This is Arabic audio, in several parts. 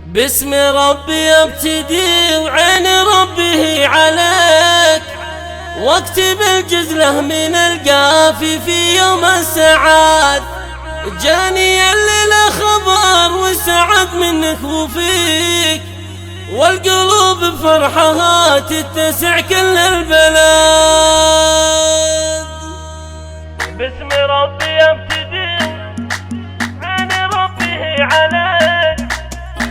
باسم ربي ابتدي وعين ربي هي عليك، واكتب الجزله من القافي في يوم السعاد. جاني الليلة خبر وسعد منك وفيك، والقلوب بفرحها تتسع كل البلاد. باسم ربي ابتدي عين ربي هي عليك،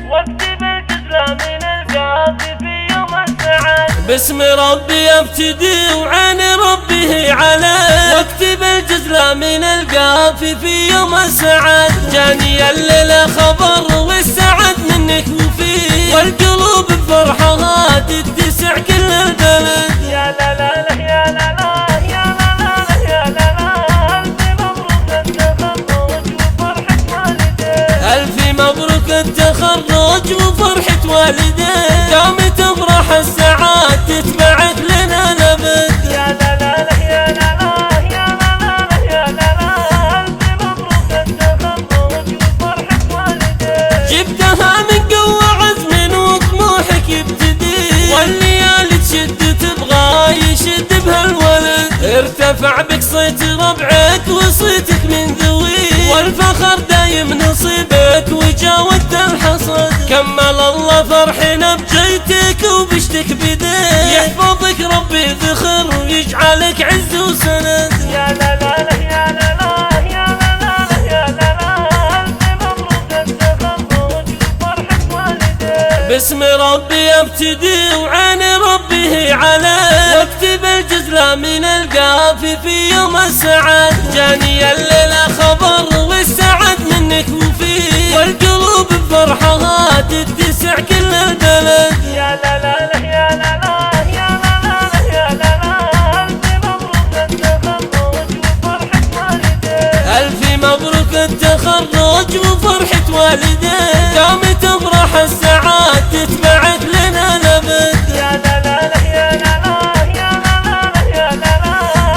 واكتب الجزله من القافي في يوم السعاد. باسم ربي ابتدي وعين ربي هي عليك، واكتب الجزله من القافي في يوم السعاد. جاني الليلة خبر والسعد منك وفيك، والقلوب بفرحها تتسع كل البلد. يا لا لا لا يا لا لا يا لا لا يا لا لا، ألف مبروك التخرج وفرحة والديك، دوم تفرح السعاد تتبعك لنا الابد. يا لا لا لا يا لا لا يا لا لا يا لا لا، ألف مبروك التخرج وفرحة والديك. جبتها من قوة عزم وطموحك يبتدي، والليالي تشد تبغى يشد بهالولد. ارتفع بك صيت ربعك وصيتك من ذوي، والفخر دايم نصيبك وجاود الحصد. كمل الله فرحنا بجيتك وبشتك بديك، يحفظك ربي ذخر ويجعلك عز وسند. يا لا لا لا يا لا لا يا لا لا يا لا لا، ألف مبروك التخرج وفرحة والديك. باسم ربي ابتدي وعين ربي هي عليك، واكتب الجزله من القافي في يوم السعاد. جاني الليلة خبر والسعد منك وفيك، والقلوب بفرحها تتسع كل البلد. يا لا لا لا يا لا لا يا لا لا يا لا لا، ألف مبروك التخرج وفرحة والديك. ألف مبروك التخرج وفرحة والديك، دوم تفرح السعاد تتبعك لنا الأبد. يا لا لا لا يا لا لا يا لا لا يا لا لا،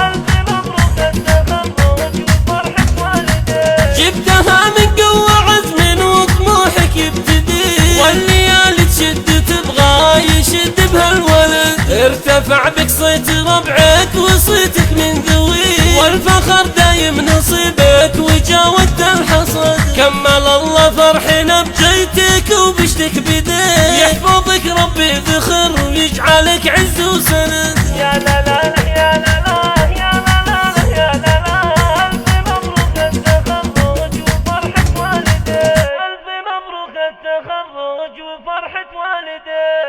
ألف مبروك التخرج وفرحة والديك. جبتها من قوة عزم وطموحك يبتدي، والليالي تشد تبغى يشد بهالولد. ارتفع بك صيت ربعك وصيتك من ذوي، والفخر دايم نصيبك وجاود الحصد. كمل الله فرحنا بجيتك وبشتك بديك، يحفظك ربي ذخر ويجعلك عز وسند. يا لا لا لا يا لا لا يا لا لا يا لا لا، ألف مبروك التخرج وفرحة والديك. ألف مبروك التخرج وفرحة والديك.